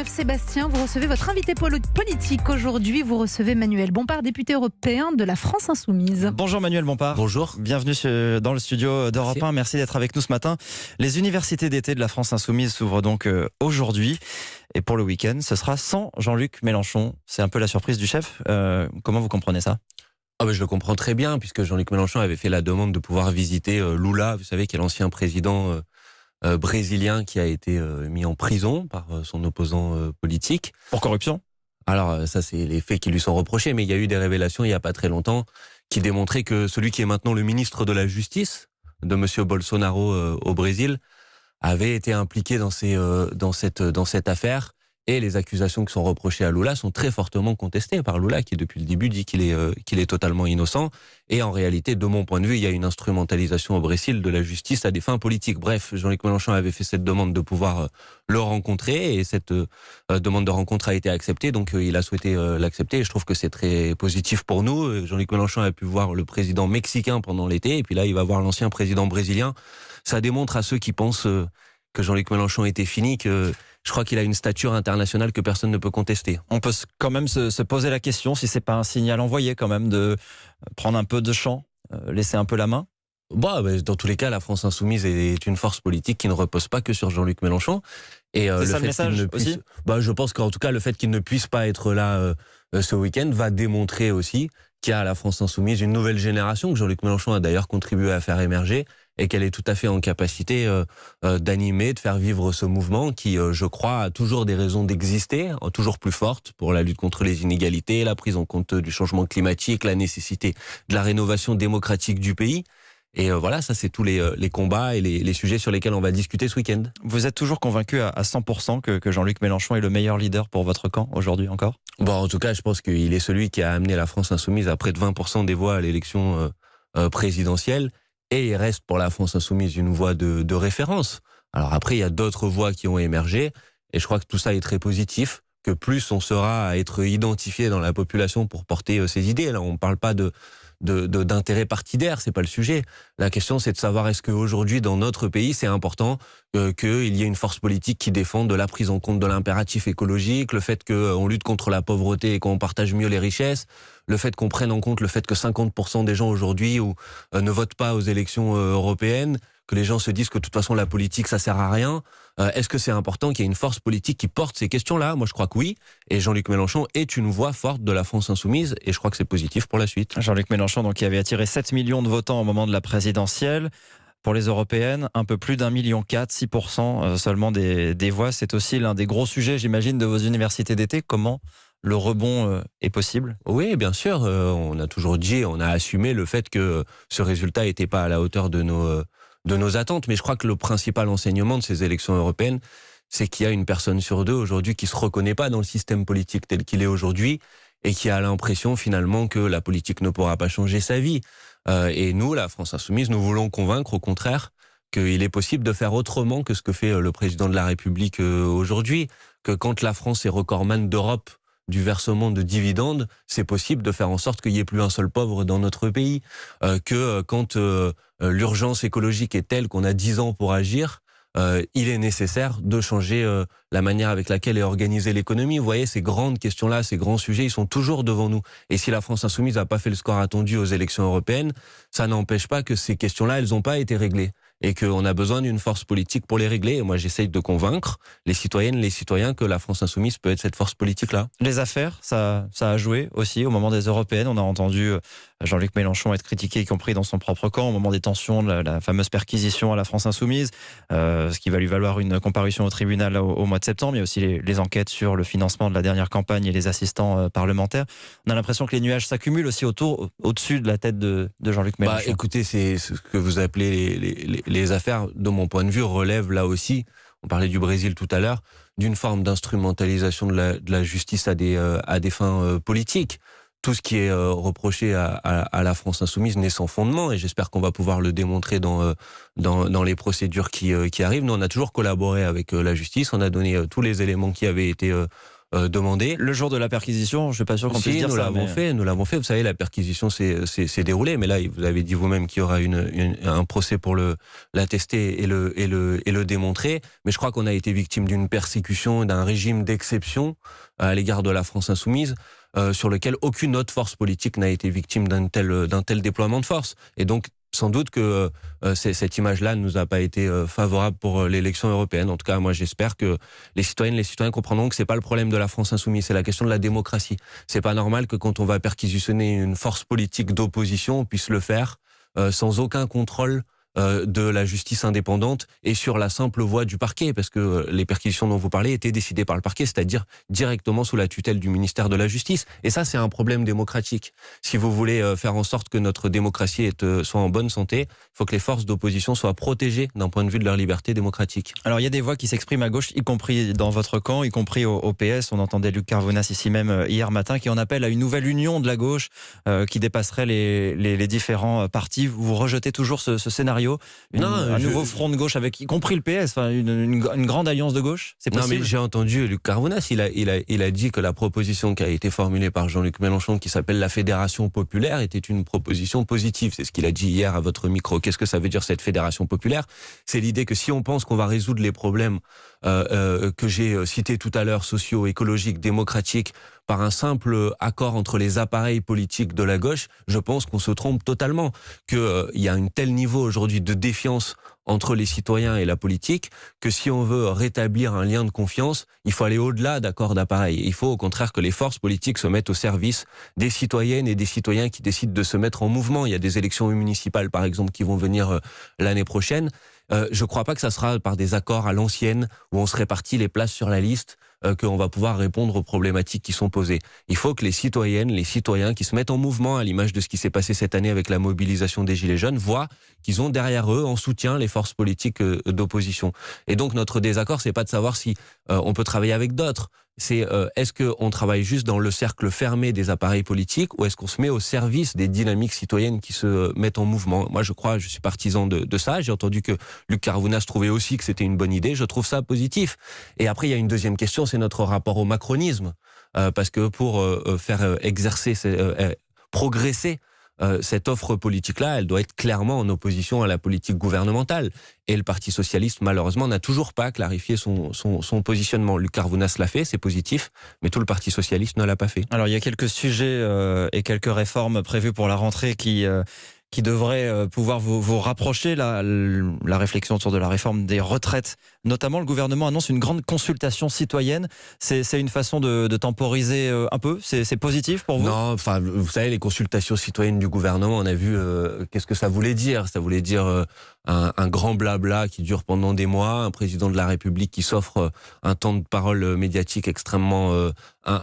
Sébastien, vous recevez votre invité politique aujourd'hui. Vous recevez Manuel Bompard, député européen de la France Insoumise. Bonjour Manuel Bompard. Bonjour. Bienvenue dans le studio d'Europe 1. Merci d'être avec nous ce matin. Les universités d'été de la France Insoumise s'ouvrent donc aujourd'hui. Et pour le week-end, ce sera sans Jean-Luc Mélenchon. C'est un peu la surprise du chef. Comment vous comprenez ça ? Je le comprends très bien, puisque Jean-Luc Mélenchon avait fait la demande de pouvoir visiter Lula, vous savez, qui est l'ancien président brésilien qui a été mis en prison par son opposant politique. Pour corruption ? Alors ça, c'est les faits qui lui sont reprochés, mais il y a eu des révélations il n'y a pas très longtemps qui démontraient que celui qui est maintenant le ministre de la Justice de M. Bolsonaro au Brésil avait été impliqué dans cette affaire. Et les accusations qui sont reprochées à Lula sont très fortement contestées par Lula, qui depuis le début dit qu'il est totalement innocent. Et en réalité, de mon point de vue, il y a une instrumentalisation au Brésil de la justice à des fins politiques. Bref, Jean-Luc Mélenchon avait fait cette demande de pouvoir le rencontrer, et cette demande de rencontre a été acceptée, donc il a souhaité l'accepter, et je trouve que c'est très positif pour nous. Jean-Luc Mélenchon a pu voir le président mexicain pendant l'été, et puis là, il va voir l'ancien président brésilien. Ça démontre à ceux qui pensent que Jean-Luc Mélenchon était fini, que je crois qu'il a une stature internationale que personne ne peut contester. On peut quand même se poser la question si c'est pas un signal envoyé quand même de prendre un peu de champ, laisser un peu la main. Dans tous les cas, la France Insoumise est une force politique qui ne repose pas que sur Jean-Luc Mélenchon. Et c'est ça le message aussi ? Je pense qu'en tout cas, le fait qu'il ne puisse pas être là ce week-end va démontrer aussi qu'il y a à la France Insoumise une nouvelle génération, que Jean-Luc Mélenchon a d'ailleurs contribué à faire émerger, et qu'elle est tout à fait en capacité d'animer, de faire vivre ce mouvement qui, je crois, a toujours des raisons d'exister, toujours plus fortes pour la lutte contre les inégalités, la prise en compte du changement climatique, la nécessité de la rénovation démocratique du pays. Et voilà, ça c'est tous les combats et les sujets sur lesquels on va discuter ce week-end. Vous êtes toujours convaincu à 100% que Jean-Luc Mélenchon est le meilleur leader pour votre camp aujourd'hui encore ? En tout cas, je pense qu'il est celui qui a amené la France Insoumise à près de 20% des voix à l'élection présidentielle. Et il reste pour la France Insoumise une voix de référence. Alors après, il y a d'autres voix qui ont émergé, et je crois que tout ça est très positif, que plus on sera à être identifié dans la population pour porter ses idées. Là, on ne parle pas d'intérêt partidaire, c'est pas le sujet. La question, c'est de savoir est-ce qu'aujourd'hui, dans notre pays, c'est important qu'il y ait une force politique qui défende la prise en compte de l'impératif écologique, le fait qu'on lutte contre la pauvreté et qu'on partage mieux les richesses, le fait qu'on prenne en compte le fait que 50% des gens aujourd'hui ne votent pas aux élections européennes, que les gens se disent que de toute façon la politique ça sert à rien. Est-ce que c'est important qu'il y ait une force politique qui porte ces questions-là ? Moi je crois que oui, et Jean-Luc Mélenchon est une voix forte de la France Insoumise, et je crois que c'est positif pour la suite. Jean-Luc Mélenchon, donc, qui avait attiré 7 millions de votants au moment de la présidentielle. Pour les européennes, un peu plus d'1,4 million, 6% seulement des voix. C'est aussi l'un des gros sujets, j'imagine, de vos universités d'été. Comment le rebond est possible ? Oui, bien sûr. On a toujours dit, on a assumé le fait que ce résultat n'était pas à la hauteur de nos attentes. Mais je crois que le principal enseignement de ces élections européennes, c'est qu'il y a une personne sur deux aujourd'hui qui ne se reconnaît pas dans le système politique tel qu'il est aujourd'hui, et qui a l'impression finalement que la politique ne pourra pas changer sa vie. Et nous, la France Insoumise, nous voulons convaincre au contraire qu'il est possible de faire autrement que ce que fait le président de la République aujourd'hui, que quand la France est recordman d'Europe du versement de dividendes, c'est possible de faire en sorte qu'il n'y ait plus un seul pauvre dans notre pays, que quand l'urgence écologique est telle qu'on a 10 ans pour agir, il est nécessaire de changer la manière avec laquelle est organisée l'économie. Vous voyez, ces grandes questions-là, ces grands sujets, ils sont toujours devant nous. Et si la France Insoumise n'a pas fait le score attendu aux élections européennes, ça n'empêche pas que ces questions-là, elles n'ont pas été réglées. Et qu'on a besoin d'une force politique pour les régler. Et moi, j'essaye de convaincre les citoyennes, les citoyens que la France Insoumise peut être cette force politique-là. Les affaires, ça a joué aussi au moment des européennes. On a entendu Jean-Luc Mélenchon être critiqué, y compris dans son propre camp, au moment des tensions, de la fameuse perquisition à la France Insoumise, ce qui va lui valoir une comparution au tribunal au mois de septembre. Il y a aussi les enquêtes sur le financement de la dernière campagne et les assistants parlementaires. On a l'impression que les nuages s'accumulent aussi au-dessus de la tête de Jean-Luc Mélenchon. Écoutez, c'est ce que vous appelez les affaires, de mon point de vue, relèvent là aussi, on parlait du Brésil tout à l'heure, d'une forme d'instrumentalisation de la justice à des fins politiques. Tout ce qui est reproché à la France Insoumise n'est sans fondement, et j'espère qu'on va pouvoir le démontrer dans les procédures qui arrivent. Nous, on a toujours collaboré avec la justice, on a donné tous les éléments qui avaient été demandé. Le jour de la perquisition, je suis pas sûr qu'on puisse dire ça. Nous l'avons fait. Vous savez, la perquisition s'est déroulée, mais là, vous avez dit vous-même qu'il y aura un procès pour l'attester et le démontrer. Mais je crois qu'on a été victime d'une persécution, d'un régime d'exception à l'égard de la France insoumise, sur lequel aucune autre force politique n'a été victime d'un tel déploiement de force. Et donc, sans doute que cette image-là ne nous a pas été favorable pour l'élection européenne. En tout cas, moi, j'espère que les citoyennes et les citoyens comprendront que c'est pas le problème de la France insoumise, c'est la question de la démocratie. C'est pas normal que quand on va perquisitionner une force politique d'opposition, on puisse le faire sans aucun contrôle de la justice indépendante et sur la simple voie du parquet, parce que les perquisitions dont vous parlez étaient décidées par le parquet, c'est-à-dire directement sous la tutelle du ministère de la Justice. Et ça, c'est un problème démocratique. Si vous voulez faire en sorte que notre démocratie soit en bonne santé, il faut que les forces d'opposition soient protégées d'un point de vue de leur liberté démocratique. Alors, il y a des voix qui s'expriment à gauche, y compris dans votre camp, y compris au PS. On entendait Luc Carvounas ici même hier matin, qui en appelle à une nouvelle union de la gauche qui dépasserait les différents partis. Vous rejetez toujours ce scénario? Un nouveau front de gauche avec y compris le PS, enfin une grande alliance de gauche, c'est possible? Non, mais j'ai entendu Luc Carvounas, il a dit que la proposition qui a été formulée par Jean-Luc Mélenchon, qui s'appelle la Fédération populaire, était une proposition positive. C'est ce qu'il a dit hier à votre micro. Qu'est-ce que ça veut dire, cette Fédération populaire? C'est l'idée que si on pense qu'on va résoudre les problèmes que j'ai cités tout à l'heure, sociaux, écologiques, démocratiques, par un simple accord entre les appareils politiques de la gauche, je pense qu'on se trompe totalement. Qu'il y a un tel niveau aujourd'hui de défiance entre les citoyens et la politique que si on veut rétablir un lien de confiance, il faut aller au-delà d'accords d'appareil. Il faut au contraire que les forces politiques se mettent au service des citoyennes et des citoyens qui décident de se mettre en mouvement. Il y a des élections municipales, par exemple, qui vont venir l'année prochaine. Je ne crois pas que ça sera par des accords à l'ancienne où on se répartit les places sur la liste qu'on va pouvoir répondre aux problématiques qui sont posées. Il faut que les citoyennes, les citoyens qui se mettent en mouvement à l'image de ce qui s'est passé cette année avec la mobilisation des Gilets jaunes voient qu'ils ont derrière eux en soutien les forces politiques d'opposition. Et donc notre désaccord, c'est pas de savoir si on peut travailler avec d'autres. C'est est-ce qu'on travaille juste dans le cercle fermé des appareils politiques ou est-ce qu'on se met au service des dynamiques citoyennes qui se mettent en mouvement? Moi, je suis partisan de ça. J'ai entendu que Luc Carvounas trouvait aussi que c'était une bonne idée. Je trouve ça positif. Et après, il y a une deuxième question, c'est notre rapport au macronisme. Parce que pour faire progresser cette offre politique-là, elle doit être clairement en opposition à la politique gouvernementale. Et le Parti socialiste, malheureusement, n'a toujours pas clarifié son positionnement. Luc Carvounas l'a fait, c'est positif, mais tout le Parti socialiste ne l'a pas fait. Alors, il y a quelques sujets et quelques réformes prévues pour la rentrée qui devrait pouvoir vous rapprocher. La réflexion autour de la réforme des retraites. Notamment, le gouvernement annonce une grande consultation citoyenne. C'est une façon de temporiser un peu? C'est positif pour vous? Non, enfin, vous savez, les consultations citoyennes du gouvernement, on a vu qu'est-ce que ça voulait dire. Ça voulait dire un grand blabla qui dure pendant des mois, un président de la République qui s'offre un temps de parole médiatique extrêmement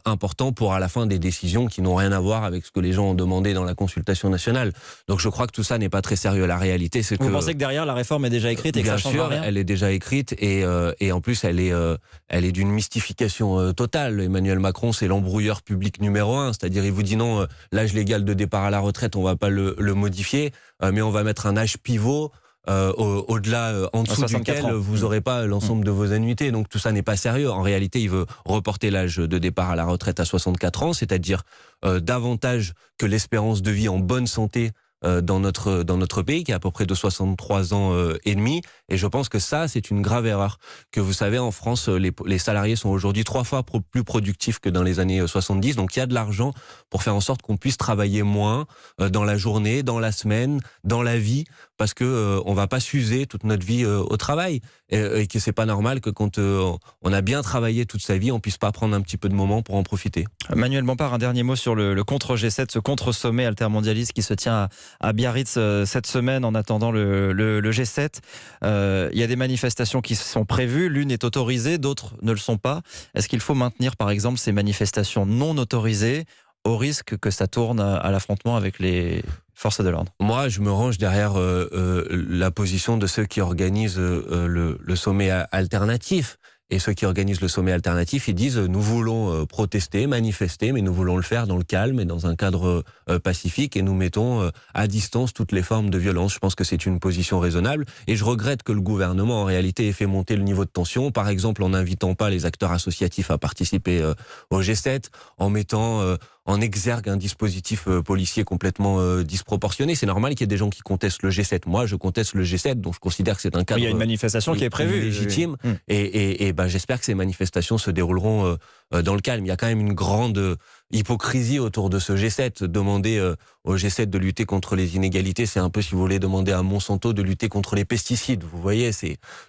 important pour à la fin des décisions qui n'ont rien à voir avec ce que les gens ont demandé dans la consultation nationale. Donc je crois que tout ça n'est pas très sérieux. La réalité, c'est que... Vous pensez que derrière, la réforme est déjà écrite et que ça change rien? Bien sûr, elle est déjà écrite et en plus, elle est d'une mystification totale. Emmanuel Macron, c'est l'embrouilleur public numéro 1. C'est-à-dire, il vous dit non, l'âge légal de départ à la retraite, on va pas le modifier, mais on va mettre un âge pivot au-delà, en dessous duquel vous n'aurez pas l'ensemble de vos annuités. Donc tout ça n'est pas sérieux. En réalité, il veut reporter l'âge de départ à la retraite à 64 ans, c'est-à-dire davantage que l'espérance de vie en bonne santé dans notre pays, qui est à peu près de 63 ans et demi. Et je pense que ça, c'est une grave erreur. Que vous savez, en France, les salariés sont aujourd'hui 3 fois plus productifs que dans les années 70. Donc il y a de l'argent pour faire en sorte qu'on puisse travailler moins dans la journée, dans la semaine, dans la vie, parce que on va pas s'user toute notre vie au travail. Et que c'est pas normal que quand on a bien travaillé toute sa vie, on puisse pas prendre un petit peu de moment pour en profiter. Manuel Bompard, un dernier mot sur le contre-G7, ce contre-sommet altermondialiste qui se tient à Biarritz cette semaine en attendant le G7. Il y a des manifestations qui sont prévues, l'une est autorisée, d'autres ne le sont pas. Est-ce qu'il faut maintenir par exemple ces manifestations non autorisées au risque que ça tourne à l'affrontement avec les forces de l'ordre? Moi, je me range derrière la position de ceux qui organisent le sommet alternatif. Et ceux qui organisent le sommet alternatif, ils disent nous voulons protester, manifester, mais nous voulons le faire dans le calme et dans un cadre pacifique et nous mettons à distance toutes les formes de violence. Je pense que c'est une position raisonnable et je regrette que le gouvernement en réalité ait fait monter le niveau de tension, par exemple en n'invitant pas les acteurs associatifs à participer au G7, en mettant en exergue un dispositif policier complètement disproportionné. C'est normal qu'il y ait des gens qui contestent le G7. Moi, je conteste le G7, donc je considère que c'est un cadre... Il y a une manifestation qui est prévue. Légitime. Et j'espère que ces manifestations se dérouleront dans le calme. Il y a quand même une grande hypocrisie autour de ce G7. Demander au G7 de lutter contre les inégalités, c'est un peu, si vous voulez, demander à Monsanto de lutter contre les pesticides. Vous voyez,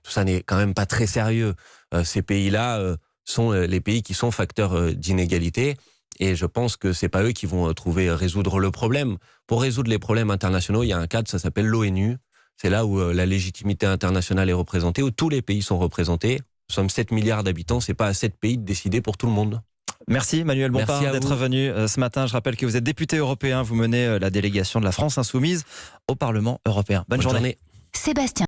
tout ça n'est quand même pas très sérieux. Ces pays-là sont les pays qui sont facteurs d'inégalité. Et je pense que c'est pas eux qui vont résoudre le problème. Pour résoudre les problèmes internationaux, il y a un cadre, ça s'appelle l'ONU. C'est là où la légitimité internationale est représentée, où tous les pays sont représentés. Nous sommes 7 milliards d'habitants, c'est pas à 7 pays de décider pour tout le monde. Merci Manuel Bompard d'être venu ce matin. Je rappelle que vous êtes député européen, vous menez la délégation de la France Insoumise au Parlement européen. Bonne journée. Sébastien.